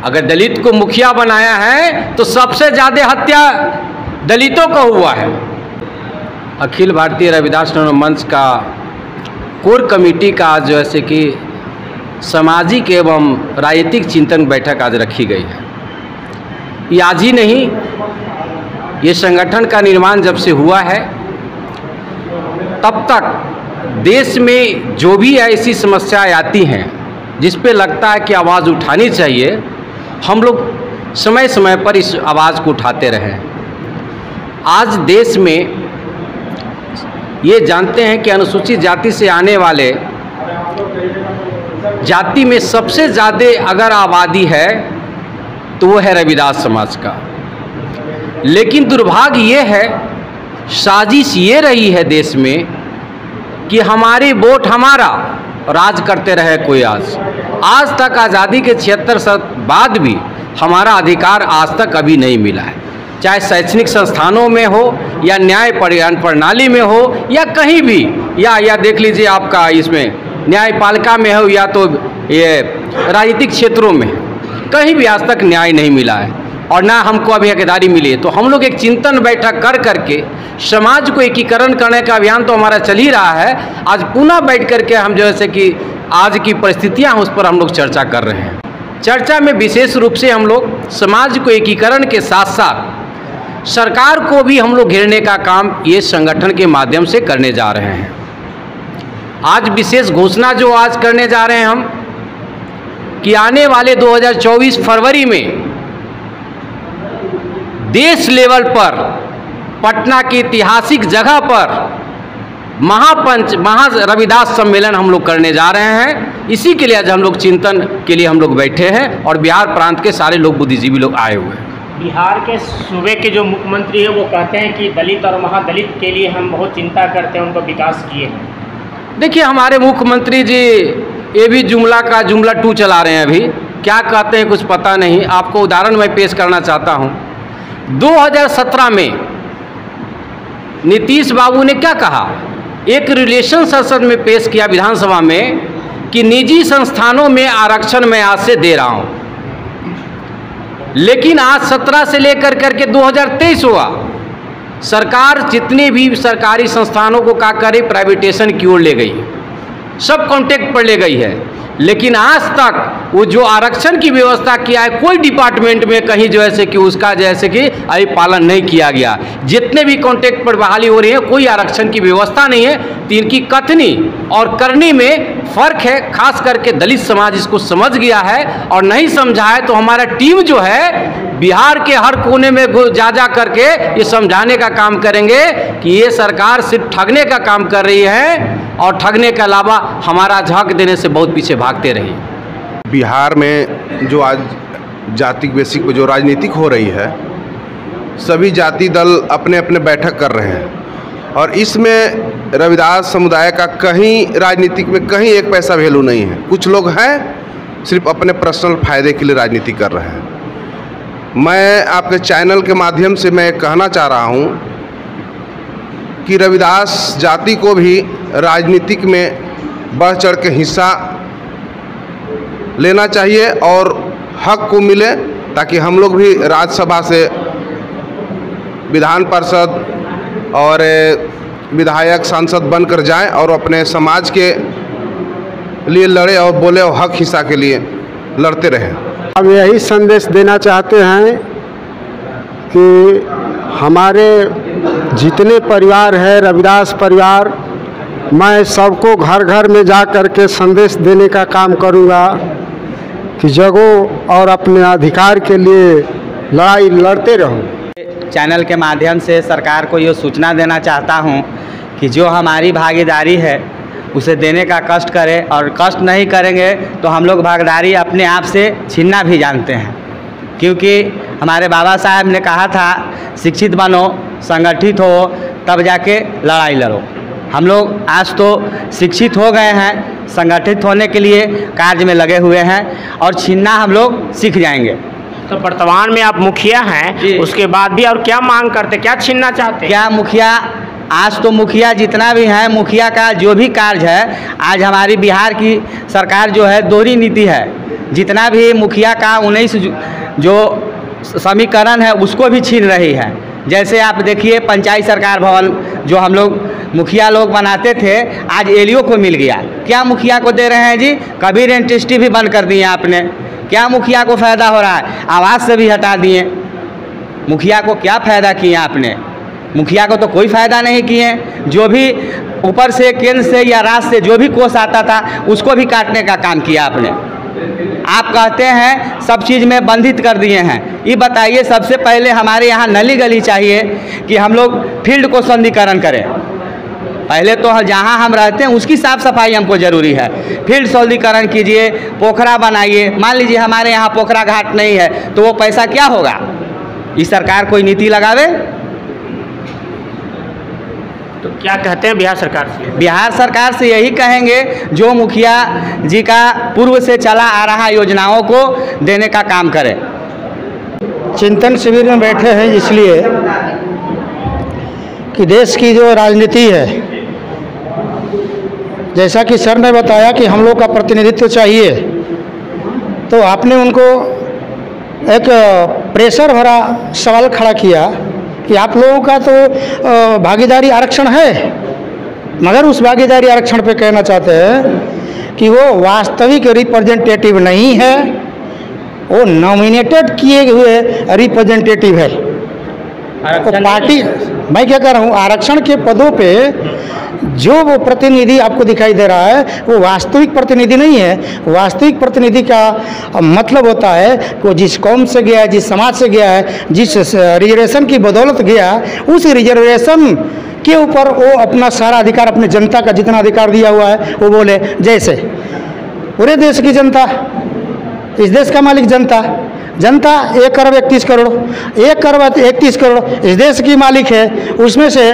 अगर दलित को मुखिया बनाया है तो सबसे ज़्यादा हत्या दलितों का हुआ है। अखिल भारतीय रविदास टंडन मंच का कोर कमेटी का आज जैसे कि सामाजिक एवं राजनीतिक चिंतन बैठक आज रखी गई है। ये आज ही नहीं, ये संगठन का निर्माण जब से हुआ है तब तक देश में जो भी ऐसी समस्याएं आती हैं जिस पे लगता है कि आवाज़ उठानी चाहिए, हम लोग समय समय पर इस आवाज़ को उठाते रहे। आज देश में ये जानते हैं कि अनुसूचित जाति से आने वाले जाति में सबसे ज़्यादा अगर आबादी है तो वो है रविदास समाज का। लेकिन दुर्भाग्य ये है, साजिश ये रही है देश में कि हमारी वोट हमारा राज करते रहे कोई। आज तक आज़ादी के 76 साल बाद भी हमारा अधिकार आज तक अभी नहीं मिला है, चाहे शैक्षणिक संस्थानों में हो या न्याय प्रणाली में हो या कहीं भी, या देख लीजिए आपका इसमें न्यायपालिका में हो या तो ये राजनीतिक क्षेत्रों में, कहीं भी आज तक न्याय नहीं मिला है और ना हमको अभी हकदारी मिली है। तो हम लोग एक चिंतन बैठक कर करके समाज को एकीकरण करने का अभियान तो हमारा चल ही रहा है। आज पुनः बैठ करके हम जैसे कि आज की परिस्थितियां उस पर हम लोग चर्चा कर रहे हैं। चर्चा में विशेष रूप से हम लोग समाज को एकीकरण के साथ साथ सरकार को भी हम लोग घेरने का काम ये संगठन के माध्यम से करने जा रहे हैं। आज विशेष घोषणा जो आज करने जा रहे हैं हम कि आने वाले 2024 फरवरी में देश लेवल पर पटना की ऐतिहासिक जगह पर महा रविदास सम्मेलन हम लोग करने जा रहे हैं। इसी के लिए आज हम लोग चिंतन के लिए हम लोग बैठे हैं और बिहार प्रांत के सारे लोग बुद्धिजीवी लोग आए हुए हैं। बिहार के सूबे के जो मुख्यमंत्री है वो कहते हैं कि दलित और महादलित के लिए हम बहुत चिंता करते हैं, उनको विकास किए हैं। देखिए हमारे मुख्यमंत्री जी ये भी जुमला 2 चला रहे हैं। अभी क्या कहते हैं कुछ पता नहीं। आपको उदाहरण मैं पेश करना चाहता हूँ। 2017 में नीतीश बाबू ने क्या कहा, एक रिलेशन संसद में पेश किया विधानसभा में कि निजी संस्थानों में आरक्षण मैं आज से दे रहा हूँ। लेकिन आज 17 से लेकर करके 2023 हुआ, सरकार जितने भी सरकारी संस्थानों को क्या करे प्राइवेटेशन की ओर ले गई है, सब कॉन्ट्रैक्ट पर ले गई है। लेकिन आज तक वो जो आरक्षण की व्यवस्था किया है कोई डिपार्टमेंट में कहीं जो है कि उसका जैसे कि अभी पालन नहीं किया गया। जितने भी कॉन्ट्रैक्ट पर बहाली हो रही है कोई आरक्षण की व्यवस्था नहीं है। तो इनकी कथनी और करनी में फ़र्क है। खास करके दलित समाज इसको समझ गया है और नहीं समझा है तो हमारा टीम जो है बिहार के हर कोने में जा करके ये समझाने का काम करेंगे कि ये सरकार सिर्फ ठगने का काम कर रही है और ठगने के अलावा हमारा झांक देने से बहुत पीछे भागते रही। बिहार में जो आज जातिक बेसिक पे जो राजनीतिक हो रही है, सभी जाति दल अपने अपने बैठक कर रहे हैं और इसमें रविदास समुदाय का कहीं राजनीतिक में कहीं एक पैसा वैल्यू नहीं है। कुछ लोग हैं सिर्फ अपने पर्सनल फायदे के लिए राजनीति कर रहे हैं। मैं आपके चैनल के माध्यम से मैं कहना चाह रहा हूँ कि रविदास जाति को भी राजनीतिक में बढ़ चढ़ के हिस्सा लेना चाहिए और हक को मिले, ताकि हम लोग भी राज्यसभा से विधान पार्षद और विधायक सांसद बनकर जाएं और अपने समाज के लिए लड़े और बोले और हक हिस्सा के लिए लड़ते रहें। हम यही संदेश देना चाहते हैं कि हमारे जितने परिवार है रविदास परिवार, मैं सबको घर घर में जा कर के संदेश देने का काम करूँगा कि जगो और अपने अधिकार के लिए लड़ाई लड़ते रहो। चैनल के माध्यम से सरकार को ये सूचना देना चाहता हूँ कि जो हमारी भागीदारी है उसे देने का कष्ट करें और कष्ट नहीं करेंगे तो हम लोग भागीदारी अपने आप से छीनना भी जानते हैं। क्योंकि हमारे बाबा साहब ने कहा था शिक्षित बनो, संगठित हो, तब जाके लड़ाई लड़ो। हम लोग आज तो शिक्षित हो गए हैं, संगठित होने के लिए कार्य में लगे हुए हैं और छीनना हम लोग सीख जाएंगे। तो वर्तमान में आप मुखिया हैं, उसके बाद भी और क्या मांग करते, क्या छीनना चाहते? क्या मुखिया आज तो मुखिया जितना भी है, मुखिया का जो भी कार्य है, आज हमारी बिहार की सरकार जो है दोहरी नीति है। जितना भी मुखिया का 19 जो समीकरण है उसको भी छीन रही है। जैसे आप देखिए पंचायत सरकार भवन जो हम लोग मुखिया लोग बनाते थे, आज एलईओ को मिल गया। क्या मुखिया को दे रहे हैं जी? कभी रजिस्ट्री भी बंद कर दिए आपने। क्या मुखिया को फ़ायदा हो रहा है? आवास से भी हटा दिए। मुखिया को क्या फ़ायदा किए आपने? मुखिया को तो कोई फ़ायदा नहीं किए। जो भी ऊपर से केंद्र से या राज्य से जो भी कोष आता था उसको भी काटने का काम किया आपने। आप कहते हैं सब चीज़ में बंधित कर दिए हैं। ये बताइए, सबसे पहले हमारे यहाँ नली गली चाहिए कि हम लोग फील्ड को सौंदर्यीकरण करें। पहले तो जहाँ हम रहते हैं उसकी साफ़ सफाई हमको ज़रूरी है। फील्ड सौंदर्यीकरण कीजिए, पोखरा बनाइए। मान लीजिए हमारे यहाँ पोखरा घाट नहीं है तो वो पैसा क्या होगा? इस सरकार कोई नीति लगावे। तो क्या कहते हैं बिहार सरकार से? बिहार सरकार से यही कहेंगे, जो मुखिया जी का पूर्व से चला आ रहा योजनाओं को देने का काम करें। चिंतन शिविर में बैठे हैं इसलिए कि देश की जो राजनीति है, जैसा कि सर ने बताया कि हम लोग का प्रतिनिधित्व चाहिए, तो आपने उनको एक प्रेशर भरा सवाल खड़ा किया कि आप लोगों का तो भागीदारी आरक्षण है, मगर उस भागीदारी आरक्षण पे कहना चाहते हैं कि वो वास्तविक रिप्रेजेंटेटिव नहीं है, वो नॉमिनेटेड किए हुए रिप्रेजेंटेटिव है। तो पार्टी, मैं क्या कह रहा हूँ, आरक्षण के पदों पे जो वो प्रतिनिधि आपको दिखाई दे रहा है वो वास्तविक प्रतिनिधि नहीं है। वास्तविक प्रतिनिधि का मतलब होता है कि वो जिस कौम से गया है, जिस समाज से गया है, जिस रिजर्वेशन की बदौलत गया, उस रिजर्वेशन के ऊपर वो अपना सारा अधिकार, अपने जनता का जितना अधिकार दिया हुआ है वो बोले। जैसे पूरे देश की जनता, इस देश का मालिक जनता, जनता 1 करोड़ 31 करोड़, 1 करोड़ 31 करोड़ इस देश की मालिक है। उसमें से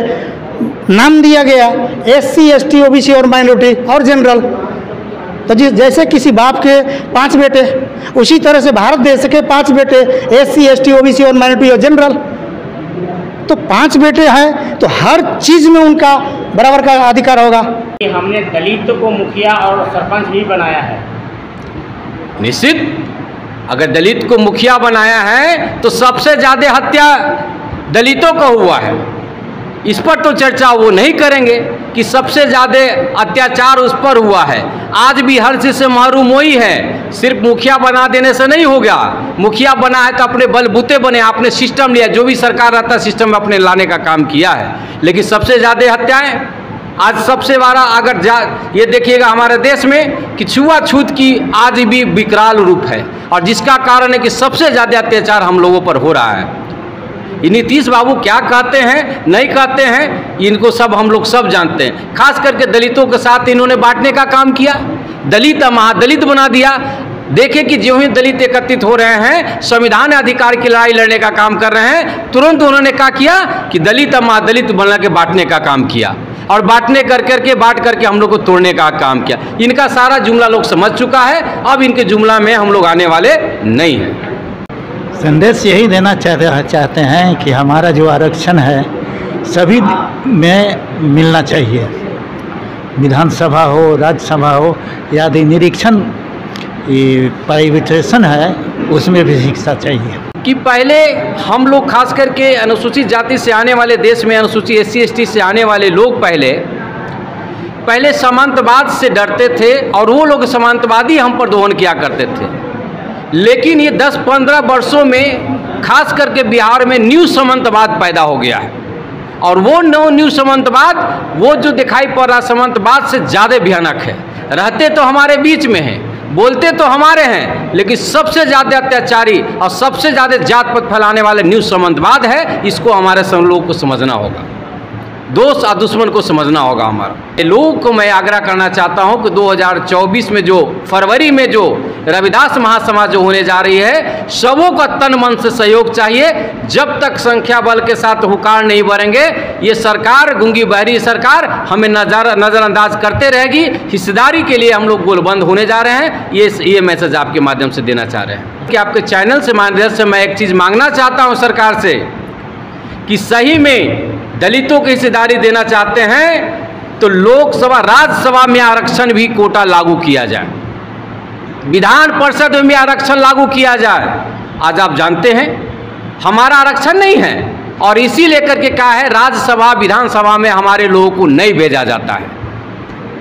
नाम दिया गया SC ST OBC और माइनॉरिटी और जनरल। तो जैसे किसी बाप के 5 बेटे, उसी तरह से भारत देश के 5 बेटे SC ST OBC और माइनॉरिटी और जनरल। तो 5 बेटे हैं तो हर चीज़ में उनका बराबर का अधिकार होगा। हमने दलित को मुखिया और सरपंच भी बनाया है। निश्चित, अगर दलित को मुखिया बनाया है तो सबसे ज़्यादा हत्या दलितों का हुआ है। इस पर तो चर्चा वो नहीं करेंगे कि सबसे ज़्यादा अत्याचार उस पर हुआ है। आज भी हर चीज़ से महरूम वही है। सिर्फ मुखिया बना देने से नहीं हो गया। मुखिया बना है तो अपने बलबूते बने, आपने सिस्टम लिया, जो भी सरकार रहता है सिस्टम में अपने लाने का काम किया है। लेकिन सबसे ज़्यादा हत्याएं आज सबसे बड़ा अगर ये देखिएगा हमारे देश में कि छुआछूत की आज भी विकराल रूप है, और जिसका कारण है कि सबसे ज़्यादा अत्याचार हम लोगों पर हो रहा है। ये नीतीश बाबू क्या कहते हैं नहीं कहते हैं, इनको सब हम लोग सब जानते हैं। खास करके दलितों के साथ इन्होंने बांटने का काम किया, दलित महादलित बना दिया। देखे कि जो ही दलित एकत्रित हो रहे हैं, संविधान अधिकार की लड़ाई लड़ने का काम कर रहे हैं, तुरंत उन्होंने क्या किया कि दलित महादलित बना के बांटने का काम किया, और बांटने बांट करके हम लोग को तोड़ने का काम किया। इनका सारा जुमला लोग समझ चुका है, अब इनके जुमला में हम लोग आने वाले नहीं हैं। संदेश यही देना चाहते हैं कि हमारा जो आरक्षण है सभी में मिलना चाहिए। विधानसभा हो, राज्यसभा हो, यदि निरीक्षण प्राइवेटाइजेशन है उसमें भी शिक्षा चाहिए। कि पहले हम लोग खास करके अनुसूचित जाति से आने वाले, देश में अनुसूचित SC ST से आने वाले लोग पहले सामंतवाद से डरते थे, और वो लोग सामंतवादी हम पर दोहन किया करते थे। लेकिन ये 10-15 वर्षों में खास करके बिहार में न्यू सामंतवाद पैदा हो गया है, और वो न्यू सामंतवाद, वो जो दिखाई पड़ रहा सामंतवाद से ज़्यादा भयानक है। रहते तो हमारे बीच में हैं, बोलते तो हमारे हैं, लेकिन सबसे ज़्यादा अत्याचारी और सबसे ज़्यादा जात पात फैलाने वाले न्यू सामंतवाद है। इसको हमारे सब लोगों को समझना होगा, दोस्त और दुश्मन को समझना होगा हमारा। लोगों को मैं आग्रह करना चाहता हूं कि 2024 में जो फरवरी में जो रविदास महासभा जो होने जा रही है, सबों का तन मन से सहयोग चाहिए। जब तक संख्या बल के साथ हुकार नहीं बढ़ेंगे, ये सरकार, गूंगी बहरी सरकार हमें नज़रअंदाज करते रहेगी। हिस्सेदारी के लिए हम लोग गोलबंद होने जा रहे हैं। ये मैसेज आपके माध्यम से देना चाह रहे हैं कि आपके चैनल से माध्यम से मैं एक चीज़ मांगना चाहता हूँ सरकार से कि सही में दलितों की हिस्सेदारी देना चाहते हैं तो लोकसभा राज्यसभा में आरक्षण भी कोटा लागू किया जाए, विधान परिषद में आरक्षण लागू किया जाए। आज आप जानते हैं हमारा आरक्षण नहीं है और इसी लेकर के कहा है राज्यसभा विधानसभा में हमारे लोगों को नहीं भेजा जाता है।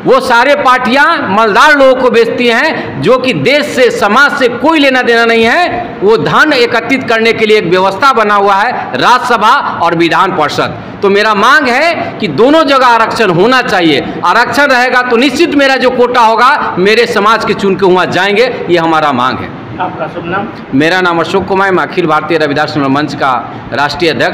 वो सारे पार्टियां मालदार लोगों को बेचती हैं जो कि देश से समाज से कोई लेना देना नहीं है। वो धन एकत्रित करने के लिए एक व्यवस्था बना हुआ है राज्यसभा और विधान परिषद। तो मेरा मांग है कि दोनों जगह आरक्षण होना चाहिए। आरक्षण रहेगा तो निश्चित मेरा जो कोटा होगा मेरे समाज के चुन के वहाँ जाएंगे, ये हमारा मांग है। आपका शुभ नाम? मेरा नाम अशोक कुमार, मैं अखिल भारतीय रविदास मंच का राष्ट्रीय अध्यक्ष।